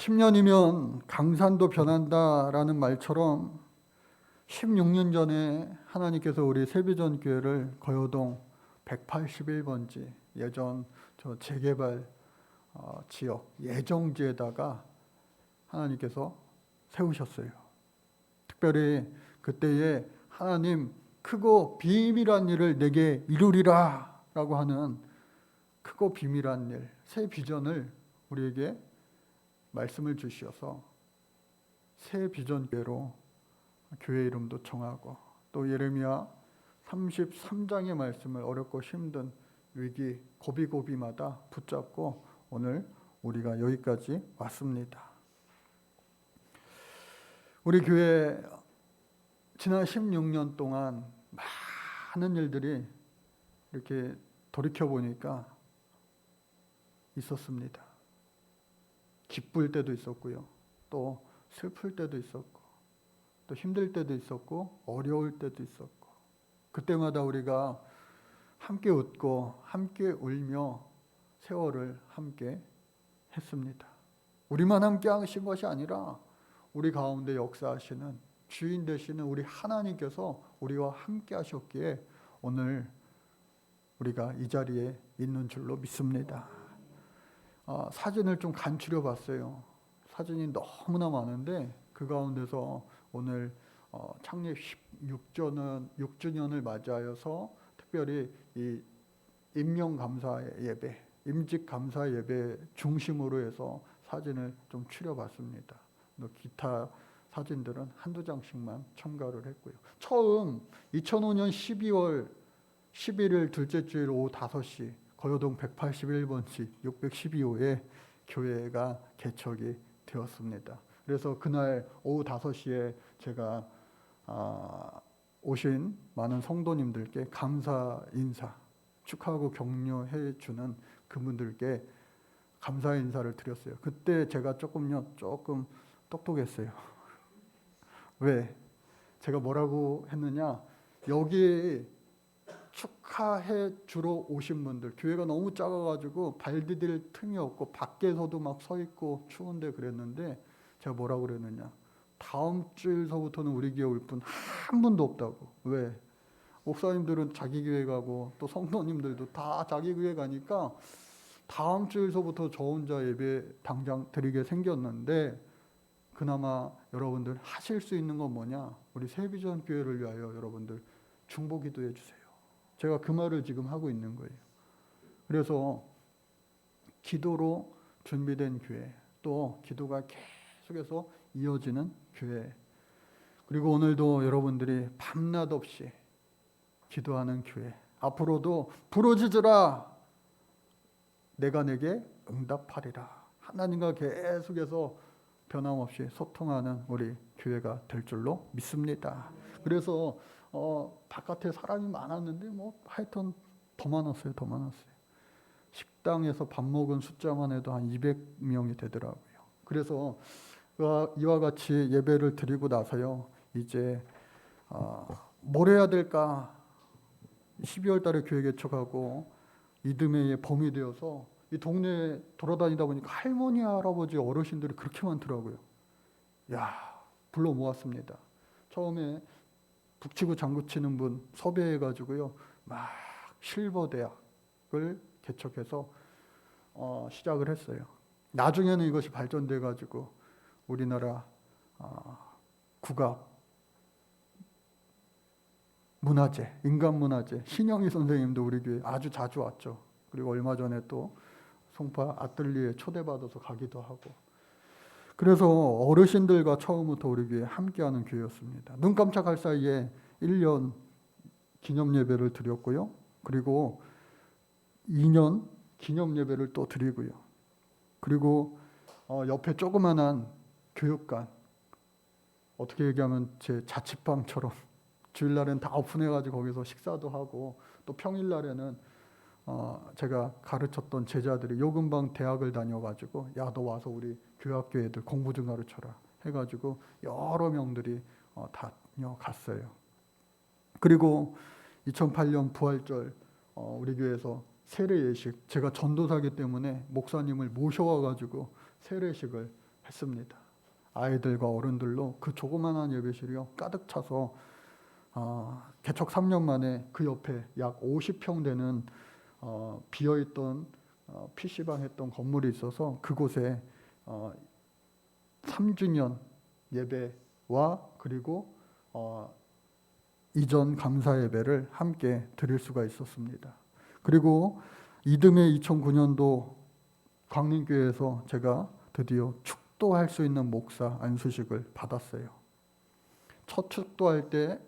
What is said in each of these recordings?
10년이면 강산도 변한다라는 말처럼 16년 전에 하나님께서 우리 세비전교회를 거여동 181번지 예전 저 재개발 지역 예정지에다가 하나님께서 세우셨어요. 특별히 그때에 하나님 크고 비밀한 일을 내게 이루리라 라고 하는 크고 비밀한 일, 새 비전을 우리에게 말씀을 주시어서 새 비전교회로 교회 이름도 정하고, 또 예레미야 33장의 말씀을 어렵고 힘든 위기 고비고비마다 붙잡고 오늘 우리가 여기까지 왔습니다. 우리 교회 지난 16년 동안 많은 일들이 이렇게 돌이켜 보니까 있었습니다. 기쁠 때도 있었고요, 또 슬플 때도 있었고, 또 힘들 때도 있었고, 어려울 때도 있었고, 그때마다 우리가 함께 웃고 함께 울며 세월을 함께 했습니다. 우리만 함께 하신 것이 아니라 우리 가운데 역사하시는 주인 되시는 우리 하나님께서 우리와 함께 하셨기에 오늘 우리가 이 자리에 있는 줄로 믿습니다. 사진을 좀 간추려 봤어요. 사진이 너무나 많은데 그 가운데서 오늘 창립 6주년을 맞이하여서 특별히 이 임명감사 예배, 임직감사 예배 중심으로 해서 사진을 좀 추려봤습니다. 또 기타 사진들은 한두 장씩만 첨가를 했고요. 처음 2005년 12월 11일 둘째 주일 오후 5시 거여동 181번지 612호에 교회가 개척이 되었습니다. 그래서 그날 오후 5시에 제가 오신 많은 성도님들께 감사 인사, 축하하고 격려해 주는 그분들께 감사 인사를 드렸어요. 그때 제가 조금 똑똑했어요. 왜? 제가 뭐라고 했느냐? 여기 축하해 주러 오신 분들, 교회가 너무 작아가지고 발 디딜 틈이 없고 밖에서도 막 서 있고 추운데 그랬는데 제가 뭐라고 그랬느냐? 다음 주일서부터는 우리 교회 올 분 한 분도 없다고. 왜? 목사님들은 자기 교회 가고 또 성도님들도 다 자기 교회 가니까 다음 주일서부터 저 혼자 예배 당장 드리게 생겼는데, 그나마 여러분들 하실 수 있는 건 뭐냐? 우리 새비전 교회를 위하여 여러분들 중보 기도해 주세요. 제가 그 말을 지금 하고 있는 거예요. 그래서 기도로 준비된 교회, 또 기도가 계속해서 이어지는 교회, 그리고 오늘도 여러분들이 밤낮 없이 기도하는 교회, 앞으로도 부르짖으라 내가 내게 응답하리라, 하나님과 계속해서 변함없이 소통하는 우리 교회가 될 줄로 믿습니다. 그래서 바깥에 사람이 많았는데 하여튼 더 많았어요. 식당에서 밥 먹은 숫자만 해도 한 200명이 되더라고요. 그래서 이와 같이 예배를 드리고 나서요, 이제 뭘 해야 될까? 12월 달에 교회 개척하고 이듬해에 봄이 되어서 이 동네에 돌아다니다 보니까 할머니, 할아버지, 어르신들이 그렇게 많더라고요. 불러 모았습니다. 처음에 북치고 장구치는 분 섭외해가지고요, 막 실버대학을 개척해서 시작을 했어요. 나중에는 이것이 발전돼가지고 우리나라 국악, 문화재, 인간문화재, 신영희 선생님도 우리 교회 아주 자주 왔죠. 그리고 얼마 전에 또 송파 아뜰리에 초대받아서 가기도 하고, 그래서 어르신들과 처음부터 우리 교회 함께하는 교회였습니다. 눈 깜짝할 사이에 1년 기념 예배를 드렸고요, 그리고 2년 기념 예배를 또 드리고요, 그리고 옆에 조그만한 교육관, 어떻게 얘기하면 제 자취방처럼 주일날엔 다 오픈해가지고 거기서 식사도 하고, 또 평일날에는 제가 가르쳤던 제자들이 요 근방 대학을 다녀가지고 너 와서 우리 교학교 애들 공부 좀 가르쳐라 해가지고 여러 명들이 다녀갔어요. 그리고 2008년 부활절 우리 교회에서 세례 예식, 제가 전도사기 때문에 목사님을 모셔와가지고 세례식을 했습니다. 아이들과 어른들로 그 조그만한 예배실이요 가득 차서 개척 3년 만에 그 옆에 약 50평 되는 비어있던 PC방 했던 건물이 있어서 그곳에 3주년 예배와 그리고 이전 감사 예배를 함께 드릴 수가 있었습니다. 그리고 이듬해 2009년도 광림교회에서 제가 드디어 축도할 수 있는 목사 안수식을 받았어요. 첫 축도할 때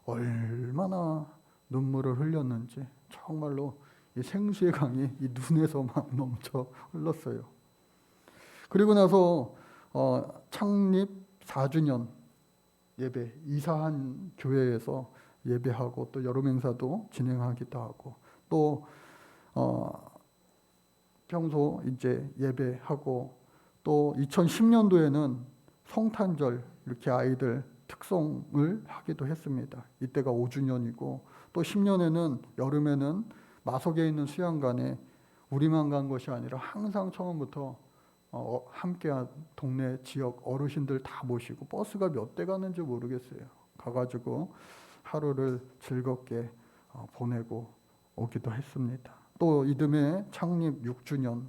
얼마나 눈물을 흘렸는지 정말로 이 생수의 강이 이 눈에서 막 넘쳐 흘렀어요. 그리고 나서 창립 4주년 예배, 이사한 교회에서 예배하고 또 여름 행사도 진행하기도 하고 또 평소 이제 예배하고 또 2010년도에는 성탄절 이렇게 아이들 특송을 하기도 했습니다. 이때가 5주년이고 또 10년에는 여름에는 마석에 있는 수양관에 우리만 간 것이 아니라 항상 처음부터 함께한 동네 지역 어르신들 다 모시고 버스가 몇 대 가는지 모르겠어요. 가가지고 하루를 즐겁게 보내고 오기도 했습니다. 또 이듬해 창립 6주년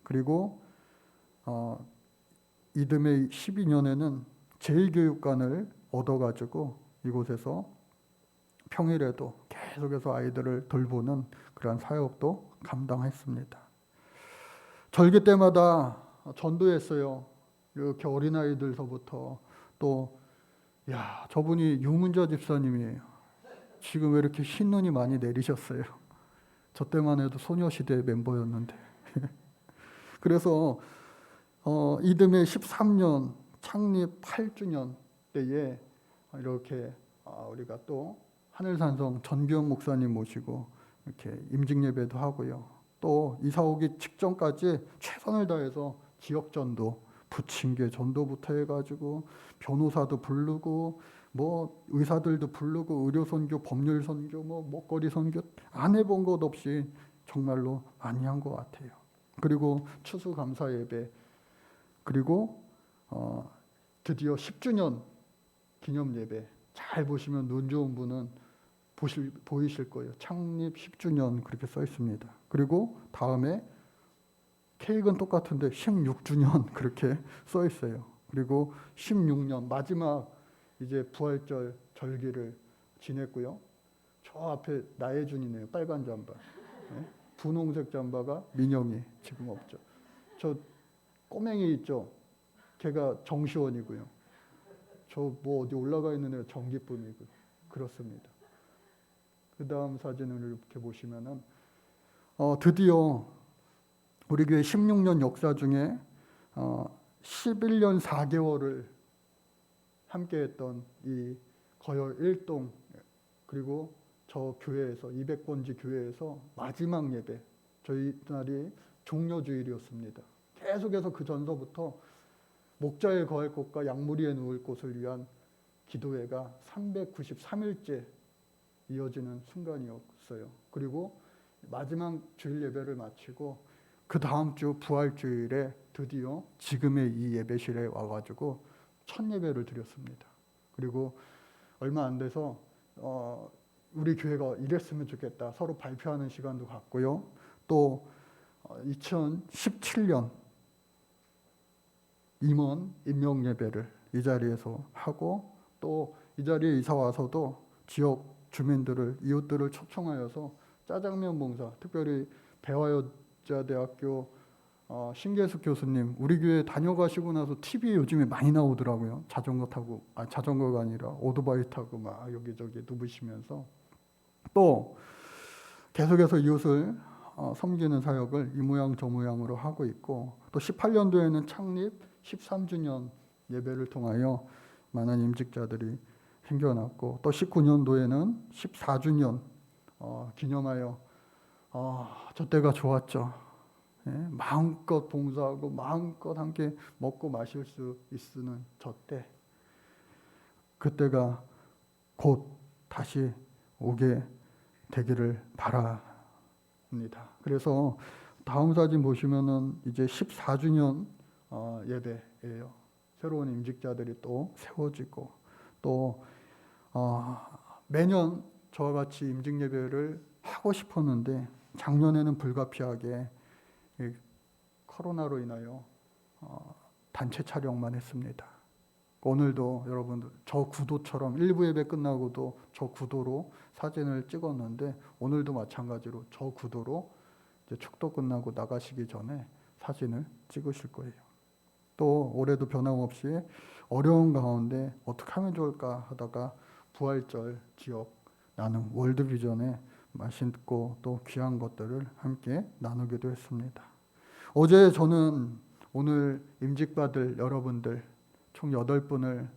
그리고 이듬해 12년에는 제1교육관을 얻어가지고 이곳에서 평일에도 계속해서 아이들을 돌보는 그러한 사역도 감당했습니다. 절기 때마다 전도했어요. 이렇게 어린아이들서부터 또 저분이 유문자 집사님이에요. 지금 왜 이렇게 흰 눈이 많이 내리셨어요? 저 때만 해도 소녀시대 멤버였는데. 그래서 이듬해 13년 창립 8주년 때에 이렇게 우리가 또 하늘산성 전규현 목사님 모시고 이렇게 임직 예배도 하고요. 또 이사 오기 직전까지 최선을 다해서 지역 전도, 부침개 전도부터 해가지고 변호사도 부르고 뭐 의사들도 부르고 의료 선교, 법률 선교, 뭐 먹거리 선교 안 해본 것 없이 정말로 많이 한 것 같아요. 그리고 추수 감사 예배 그리고 드디어 10주년 기념 예배 잘 보시면 눈 좋은 분은 보이실 거예요. 창립 10주년 그렇게 써 있습니다. 그리고 다음에 케이크는 똑같은데 16주년 그렇게 써 있어요. 그리고 16년 마지막 이제 부활절 절기를 지냈고요. 저 앞에 나혜준이네요. 빨간 잠바. 네? 분홍색 잠바가 민영이 지금 없죠. 저 꼬맹이 있죠. 걔가 정시원이고요. 저 뭐 어디 올라가 있는 애가 정기쁨이고 그렇습니다. 그 다음 사진을 이렇게 보시면은 드디어 우리 교회 16년 역사 중에 11년 4개월을 함께했던 이 거열 1동 그리고 저 교회에서 200번지 교회에서 마지막 예배 저희 날이 종료주일이었습니다. 계속해서 그 전서부터 목자에 거할 곳과 양무리에 누울 곳을 위한 기도회가 393일째 이어지는 순간이었어요. 그리고 마지막 주일 예배를 마치고 그 다음 주 부활주일에 드디어 지금의 이 예배실에 와가지고 첫 예배를 드렸습니다. 그리고 얼마 안 돼서 우리 교회가 이랬으면 좋겠다 서로 발표하는 시간도 갖고요. 또 2017년 임원 임명 예배를 이 자리에서 하고 또 이 자리에 이사 와서도 지역 주민들을 이웃들을 초청하여서 짜장면 봉사 특별히 배화여자대학교 신계숙 교수님 우리 교회 다녀가시고 나서 TV에 요즘에 많이 나오더라고요. 자전거 타고 자전거가 아니라 오토바이 타고 막 여기저기 누비시면서 또 계속해서 이웃을 섬기는 사역을 이 모양 저 모양으로 하고 있고 또 18년도에는 창립 13주년 예배를 통하여 많은 임직자들이 생겨났고 또 19년도에는 14주년 기념하여 저 때가 좋았죠. 예? 마음껏 봉사하고 마음껏 함께 먹고 마실 수 있는 저 때 그때가 곧 다시 오게 되기를 바랍니다. 그래서 다음 사진 보시면은 이제 14주년 예배예요. 새로운 임직자들이 또 세워지고 또 매년 저와 같이 임직 예배를 하고 싶었는데 작년에는 불가피하게 이 코로나로 인하여 단체 촬영만 했습니다. 오늘도 여러분들 저 구도처럼 일부 예배 끝나고도 저 구도로 사진을 찍었는데 오늘도 마찬가지로 저 구도로 이제 축도 끝나고 나가시기 전에 사진을 찍으실 거예요. 또 올해도 변함없이 어려운 가운데 어떻게 하면 좋을까 하다가 부활절 지역 나눔 월드비전에 맛있고 또 귀한 것들을 함께 나누기도 했습니다. 어제 저는 오늘 임직받을 여러분들 총 8분을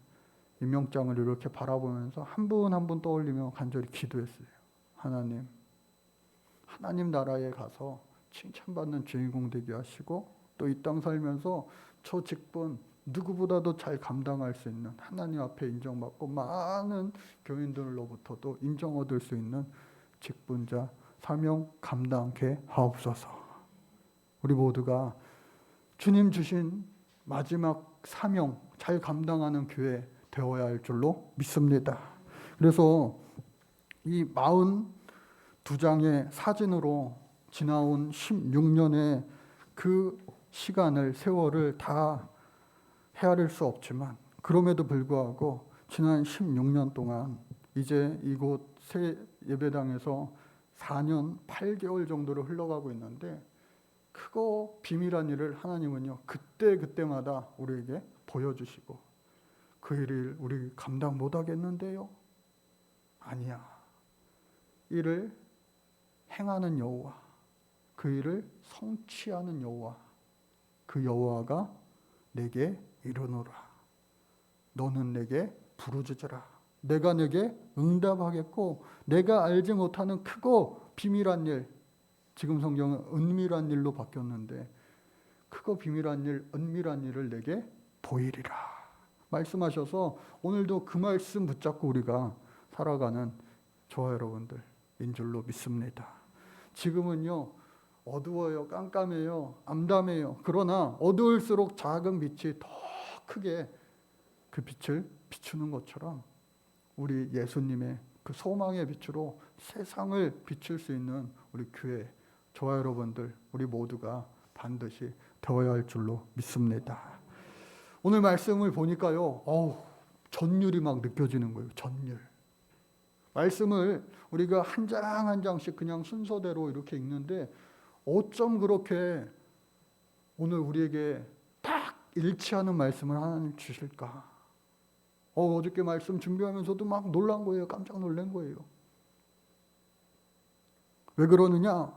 임명장을 이렇게 바라보면서 한 분 한 분 떠올리며 간절히 기도했어요. 하나님 나라에 가서 칭찬받는 주인공 되게 하시고 또 이 땅 살면서 저 직분 누구보다도 잘 감당할 수 있는 하나님 앞에 인정받고 많은 교인들로부터도 인정 얻을 수 있는 직분자 사명 감당케 하옵소서. 우리 모두가 주님 주신 마지막 사명 잘 감당하는 교회 되어야 할 줄로 믿습니다. 그래서 이 42장의 사진으로 지나온 16년의 그 시간을 세월을 다 헤아릴 수 없지만 그럼에도 불구하고 지난 16년 동안 이제 이곳 새 예배당에서 4년 8개월 정도를 흘러가고 있는데 크고 비밀한 일을 하나님은요 그때마다 우리에게 보여주시고 그 일을 우리 감당 못하겠는데요? 아니야. 이를 행하는 여호와, 그 일을 성취하는 여호와, 그 여호와가 내게 이르노라. 너는 내게 부르짖으라. 내가 내게 응답하겠고 내가 알지 못하는 크고 비밀한 일, 지금 성경은 은밀한 일로 바뀌었는데 크고 비밀한 일, 은밀한 일을 내게 보이리라 말씀하셔서 오늘도 그 말씀 붙잡고 우리가 살아가는 저와 여러분들인 줄로 믿습니다. 지금은요 어두워요, 깜깜해요, 암담해요. 그러나 어두울수록 작은 빛이 더 크게 그 빛을 비추는 것처럼 우리 예수님의 그 소망의 빛으로 세상을 비출 수 있는 우리 교회, 저와 여러분들 우리 모두가 반드시 되어야 할 줄로 믿습니다. 오늘 말씀을 보니까요 전율이 막 느껴지는 거예요. 전율. 말씀을 우리가 한 장 한 장씩 그냥 순서대로 이렇게 읽는데 어쩜 그렇게 오늘 우리에게 딱 일치하는 말씀을 하나님 주실까? 어저께 말씀 준비하면서도 막 놀란 거예요. 깜짝 놀란 거예요. 왜 그러느냐?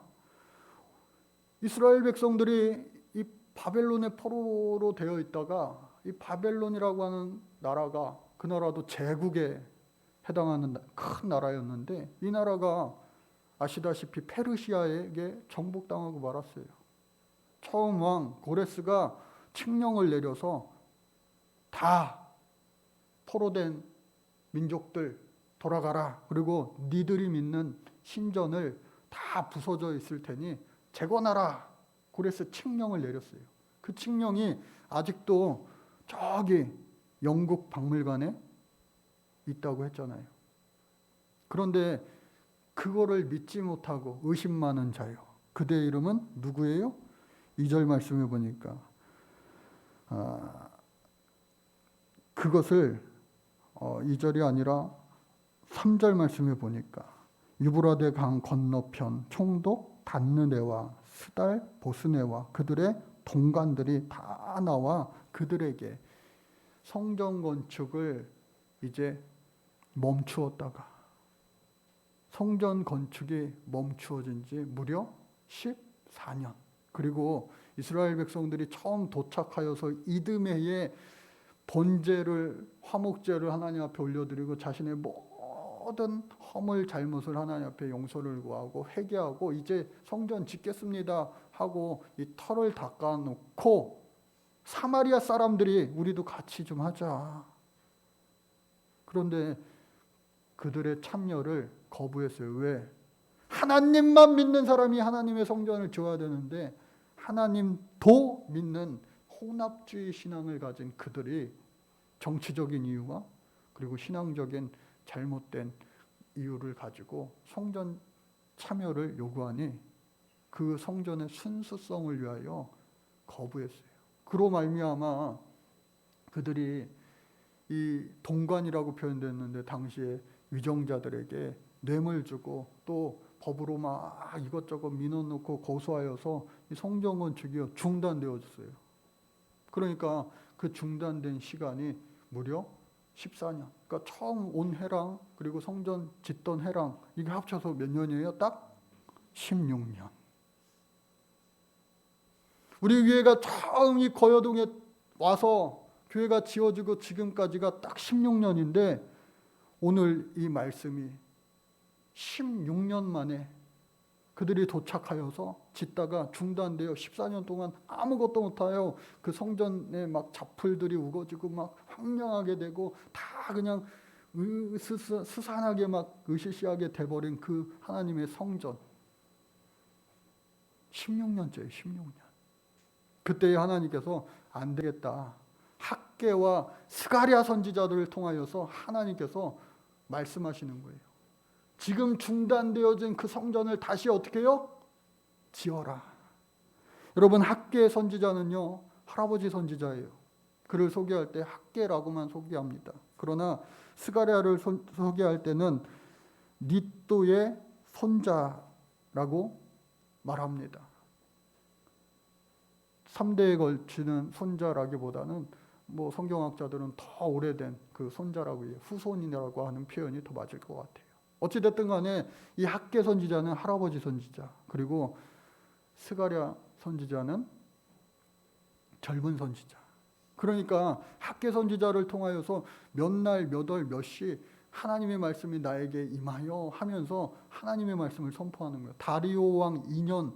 이스라엘 백성들이 이 바벨론의 포로로 되어 있다가 이 바벨론이라고 하는 나라가 그 나라도 제국에 해당하는 큰 나라였는데 이 나라가 아시다시피 페르시아에게 정복당하고 말았어요. 처음 왕 고레스가 칙령을 내려서 다 포로된 민족들 돌아가라. 그리고 니들이 믿는 신전을 다 부서져 있을 테니 재건하라. 고레스 칙령을 내렸어요. 그 칙령이 아직도 저기 영국 박물관에 있다고 했잖아요. 그런데 그거를 믿지 못하고 의심많은 자요. 그대의 이름은 누구예요? 2절 말씀해 보니까 그것을 2절이 아니라 3절 말씀해 보니까 유브라데 강 건너편 총독 단느네와 스달 보스네와 그들의 동관들이 다 나와 그들에게 성전 건축을 이제 멈추었다가 성전 건축이 멈추어진 지 무려 14년. 그리고 이스라엘 백성들이 처음 도착하여서 이듬해에 번제를 화목제를 하나님 앞에 올려드리고 자신의 모든 허물 잘못을 하나님 앞에 용서를 구하고 회개하고 이제 성전 짓겠습니다 하고 이 털을 닦아놓고 사마리아 사람들이 우리도 같이 좀 하자. 그런데 그들의 참여를 거부했어요. 왜? 하나님만 믿는 사람이 하나님의 성전을 지어야 되는데 하나님도 믿는 혼합주의 신앙을 가진 그들이 정치적인 이유와 그리고 신앙적인 잘못된 이유를 가지고 성전 참여를 요구하니 그 성전의 순수성을 위하여 거부했어요. 그로 말미암아 그들이 이 동관이라고 표현됐는데 당시에 위정자들에게 뇌물 주고 또 법으로 막 이것저것 민원 넣고 고소하여서 이 성전 건축이 중단되어졌어요. 그러니까 그 중단된 시간이 무려 14년. 그러니까 처음 온 해랑 그리고 성전 짓던 해랑 이게 합쳐서 몇 년이에요? 딱 16년. 우리 교회가 처음 이 거여동에 와서 교회가 지어지고 지금까지가 딱 16년인데 오늘 이 말씀이 16년 만에 그들이 도착하여서 짓다가 중단되어 14년 동안 아무것도 못하여 그 성전에 막 잡풀들이 우거지고 막 황량하게 되고 다 그냥 스산하게 막 으시시하게 돼버린 그 하나님의 성전. 16년째예요. 16년. 그때 하나님께서 안 되겠다. 학개와 스가랴 선지자들을 통하여서 하나님께서 말씀하시는 거예요. 지금 중단되어진 그 성전을 다시 어떻게 해요? 지어라. 여러분, 학개 선지자는요, 할아버지 선지자예요. 그를 소개할 때 학개라고만 소개합니다. 그러나 스가랴를 소개할 때는 닛도의 손자라고 말합니다. 3대에 걸치는 손자라기보다는 뭐 성경학자들은 더 오래된 그 손자라고 해요. 후손이라고 하는 표현이 더 맞을 것 같아요. 어찌됐든 간에 이 학개 선지자는 할아버지 선지자, 그리고 스가랴 선지자는 젊은 선지자. 그러니까 학개 선지자를 통하여서 몇 날, 몇 월, 몇 시 하나님의 말씀이 나에게 임하여 하면서 하나님의 말씀을 선포하는 거예요. 다리오 왕 2년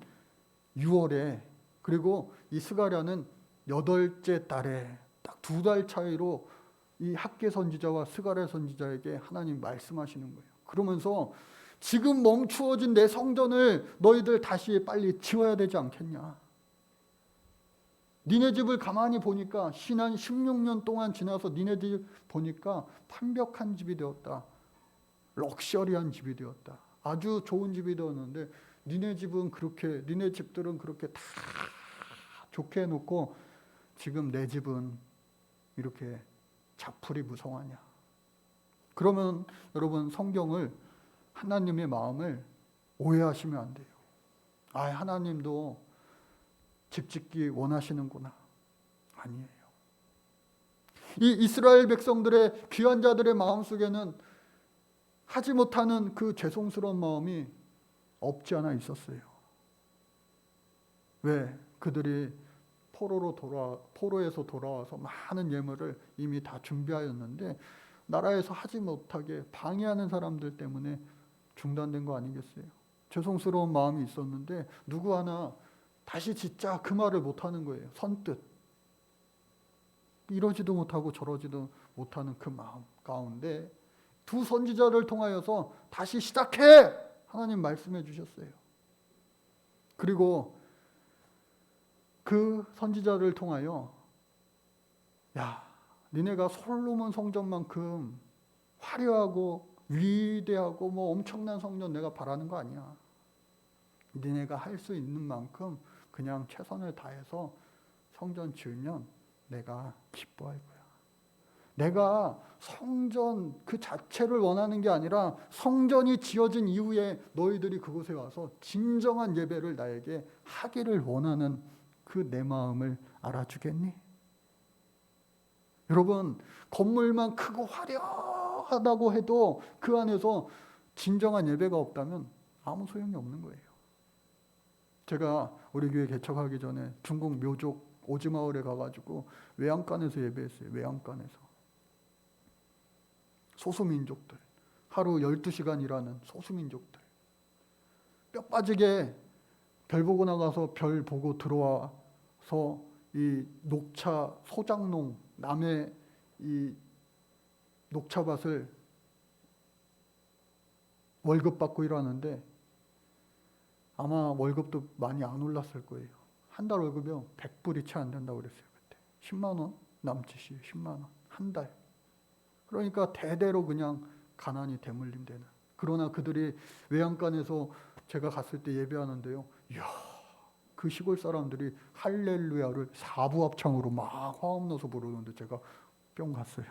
6월에, 그리고 이 스가랴는 8째 달에 딱 2달 차이로 이 학개 선지자와 스가랴 선지자에게 하나님 말씀하시는 거예요. 그러면서 지금 멈추어진 내 성전을 너희들 다시 빨리 지어야 되지 않겠냐. 니네 집을 가만히 보니까 신한 16년 동안 지나서 니네 집 보니까 완벽한 집이 되었다. 럭셔리한 집이 되었다. 아주 좋은 집이 되었는데 니네 집들은 그렇게 다 좋게 해놓고 지금 내 집은 이렇게 자풀이 무성하냐. 그러면 여러분, 성경을, 하나님의 마음을 오해하시면 안 돼요. 하나님도 집 짓기 원하시는구나. 아니에요. 이 이스라엘 백성들의, 귀한 자들의 마음속에는 하지 못하는 그 죄송스러운 마음이 없지 않아 있었어요. 왜? 그들이 포로에서 돌아와서 많은 예물을 이미 다 준비하였는데 나라에서 하지 못하게 방해하는 사람들 때문에 중단된 거 아니겠어요? 죄송스러운 마음이 있었는데 누구 하나 다시 짓자 그 말을 못하는 거예요. 선뜻. 이러지도 못하고 저러지도 못하는 그 마음 가운데 두 선지자를 통하여서 다시 시작해! 하나님 말씀해 주셨어요. 그리고 그 선지자를 통하여, 야, 니네가 솔로몬 성전만큼 화려하고 위대하고 뭐 엄청난 성전 내가 바라는 거 아니야. 니네가 할 수 있는 만큼 그냥 최선을 다해서 성전 지으면 내가 기뻐할 거야. 내가 성전 그 자체를 원하는 게 아니라 성전이 지어진 이후에 너희들이 그곳에 와서 진정한 예배를 나에게 하기를 원하는 그 내 마음을 알아주겠니? 여러분, 건물만 크고 화려하다고 해도 그 안에서 진정한 예배가 없다면 아무 소용이 없는 거예요. 제가 우리 교회 개척하기 전에 중국 묘족 오지마을에 가가지고 외양간에서 예배했어요. 외양간에서. 소수민족들, 하루 12시간 일하는 소수민족들, 뼈 빠지게 별 보고 나가서 별 보고 들어와서 이 녹차 소장농, 남의 이 녹차밭을 월급 받고 일하는데 아마 월급도 많이 안 올랐을 거예요. 한 달 월급이 100불이 채 안 된다고 그랬어요. 그때. 10만 원 남짓이에요. 10만 원 한 달. 그러니까 대대로 그냥 가난이 대물림되는. 그러나 그들이 외양간에서 제가 갔을 때 예배하는데요. 이야, 그 시골 사람들이 할렐루야를 사부 합창으로 막 화음 넣어서 부르는데 제가 뿅 갔어요.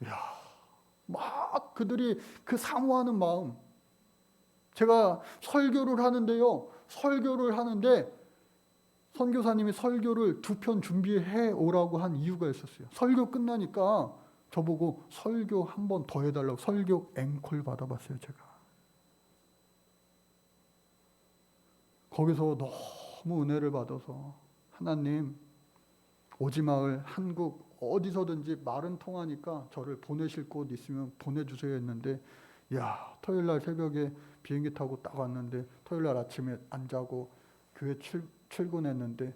이야, 막 그들이 그 사모하는 마음. 제가 설교를 하는데요. 설교를 하는데 선교사님이 설교를 2편 준비해 오라고 한 이유가 있었어요. 설교 끝나니까 저보고 설교 한 번 더 해달라고 설교 앵콜 받아봤어요. 제가. 거기서 너무 은혜를 받아서 하나님 오지마을 한국 어디서든지 말은 통하니까 저를 보내실 곳 있으면 보내주세요 했는데 야, 토요일날 새벽에 비행기 타고 딱 왔는데 토요일날 아침에 안 자고 교회 출근했는데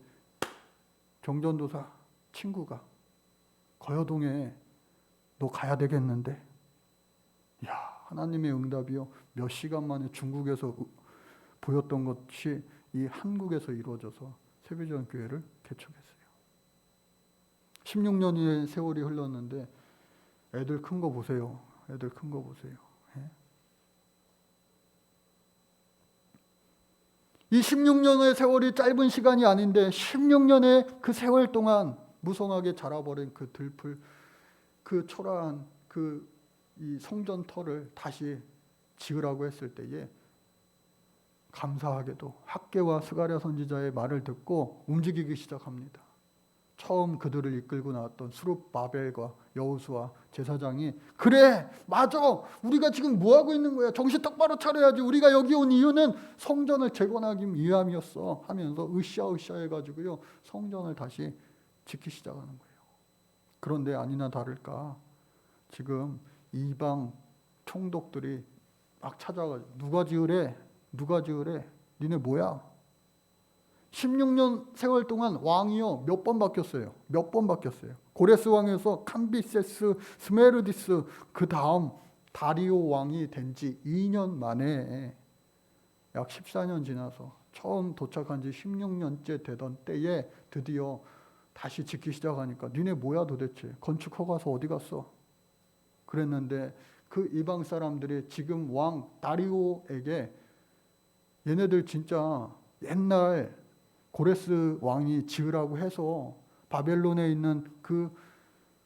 경전도사 친구가 거여동에 너 가야 되겠는데 야, 하나님의 응답이요 몇 시간 만에 중국에서 보였던 것이 이 한국에서 이루어져서 세배전교회를 개척했어요. 16년의 세월이 흘렀는데 애들 큰 거 보세요. 애들 큰 거 보세요. 예? 이 16년의 세월이 짧은 시간이 아닌데 16년의 그 세월 동안 무성하게 자라버린 그 들풀, 그 초라한 이 성전터를 다시 지으라고 했을 때에 감사하게도 학개와 스가랴 선지자의 말을 듣고 움직이기 시작합니다. 처음 그들을 이끌고 나왔던 스룹바벨과 여호수아 제사장이 그래 맞아 우리가 지금 뭐하고 있는 거야 정신 똑바로 차려야지 우리가 여기 온 이유는 성전을 재건하기 위함이었어 하면서 으쌰으쌰 해가지고요 성전을 다시 짓기 시작하는 거예요. 그런데 아니나 다를까 지금 이방 총독들이 막 찾아가지고 누가 지으래 니네 뭐야 16년 세월 동안 왕이요 몇 번 바뀌었어요. 고레스 왕에서 캄비세스 스메르디스 그 다음 다리오 왕이 된 지 2년 만에 약 14년 지나서 처음 도착한 지 16년째 되던 때에 드디어 다시 짓기 시작하니까 니네 뭐야 도대체 건축 허가서 어디 갔어? 그랬는데 그 이방 사람들이 지금 왕 다리오에게 얘네들 진짜 옛날 고레스 왕이 지으라고 해서 바벨론에 있는 그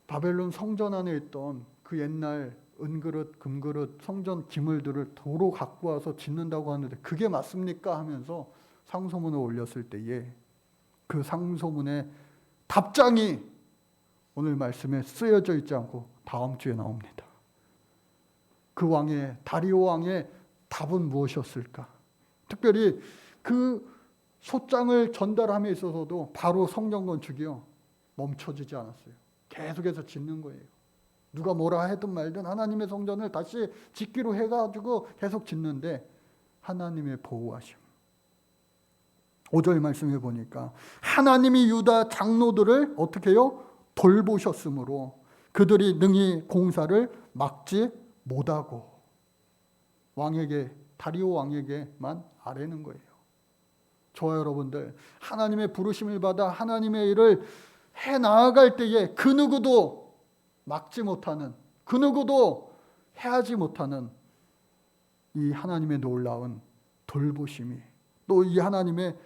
바벨론 성전 안에 있던 그 옛날 은그릇, 금그릇, 성전 기물들을 도로 갖고 와서 짓는다고 하는데 그게 맞습니까? 하면서 상소문을 올렸을 때에 그 상소문의 답장이 오늘 말씀에 쓰여져 있지 않고 다음 주에 나옵니다. 그 왕의 다리오 왕의 답은 무엇이었을까? 특별히 그 소장을 전달함에 있어서도 바로 성전 건축이요 멈춰지지 않았어요. 계속해서 짓는 거예요. 누가 뭐라 해든 말든 하나님의 성전을 다시 짓기로 해가지고 계속 짓는데 하나님의 보호하심. 5절 말씀해 보니까 하나님이 유다 장로들을 어떻게 해요? 돌보셨으므로 그들이 능히 공사를 막지 못하고 왕에게 다리오 왕에게만 아뢰는 거예요. 저와 여러분들 하나님의 부르심을 받아 하나님의 일을 해 나아갈 때에 그 누구도 막지 못하는 그 누구도 해하지 못하는 이 하나님의 놀라운 돌보심이 또 이 하나님의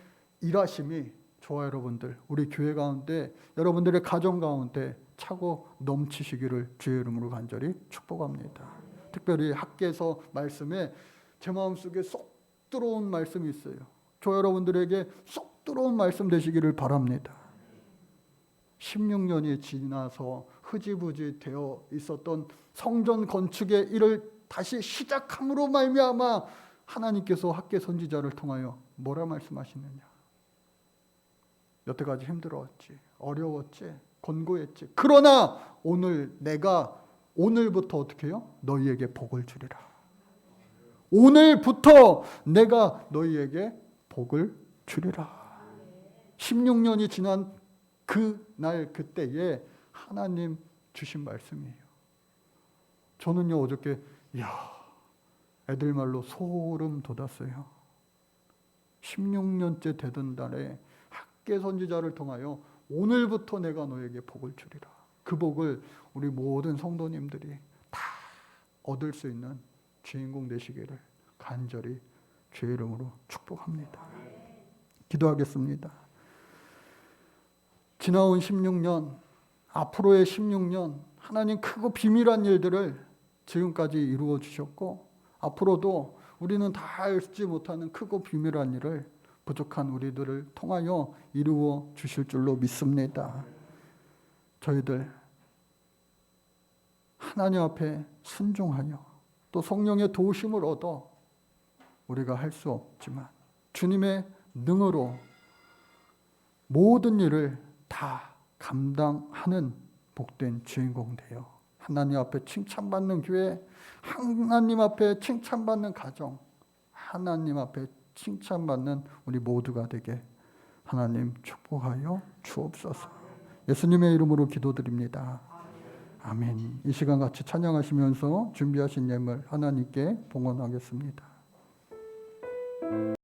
일하심이 저와 여러분들 우리 교회 가운데 여러분들의 가정 가운데 차고 넘치시기를 주의 이름으로 간절히 축복합니다. 특별히 학개서 말씀에 제 마음속에 쏙 들어온 말씀이 있어요. 저 여러분들에게 쏙 들어온 말씀 되시기를 바랍니다. 16년이 지나서 흐지부지 되어 있었던 성전 건축의 일을 다시 시작함으로 말미암아 하나님께서 학개 선지자를 통하여 뭐라 말씀하시느냐. 여태까지 힘들었지, 어려웠지, 권고했지. 그러나 오늘 내가 오늘부터 어떻게 해요? 너희에게 복을 주리라. 오늘부터 내가 너희에게 복을 주리라. 16년이 지난 그날 그때에 하나님 주신 말씀이에요. 저는요 어저께 애들 말로 소름 돋았어요. 16년째 되던 달에 학개 선지자를 통하여 오늘부터 내가 너에게 복을 주리라. 그 복을 우리 모든 성도님들이 다 얻을 수 있는 주인공 되시기를 간절히 주의 이름으로 축복합니다. 기도하겠습니다. 지나온 16년, 앞으로의 16년, 하나님 크고 비밀한 일들을 지금까지 이루어 주셨고, 앞으로도 우리는 다 알지 못하는 크고 비밀한 일을 부족한 우리들을 통하여 이루어 주실 줄로 믿습니다. 저희들 하나님 앞에 순종하여 또 성령의 도우심을 얻어 우리가 할 수 없지만 주님의 능으로 모든 일을 다 감당하는 복된 주인공 되어 하나님 앞에 칭찬받는 교회, 하나님 앞에 칭찬받는 가정, 하나님 앞에 칭찬받는 우리 모두가 되게 하나님 축복하여 주옵소서. 예수님의 이름으로 기도드립니다. 아멘. 이 시간 같이 찬양하시면서 준비하신 예물 하나님께 봉헌하겠습니다.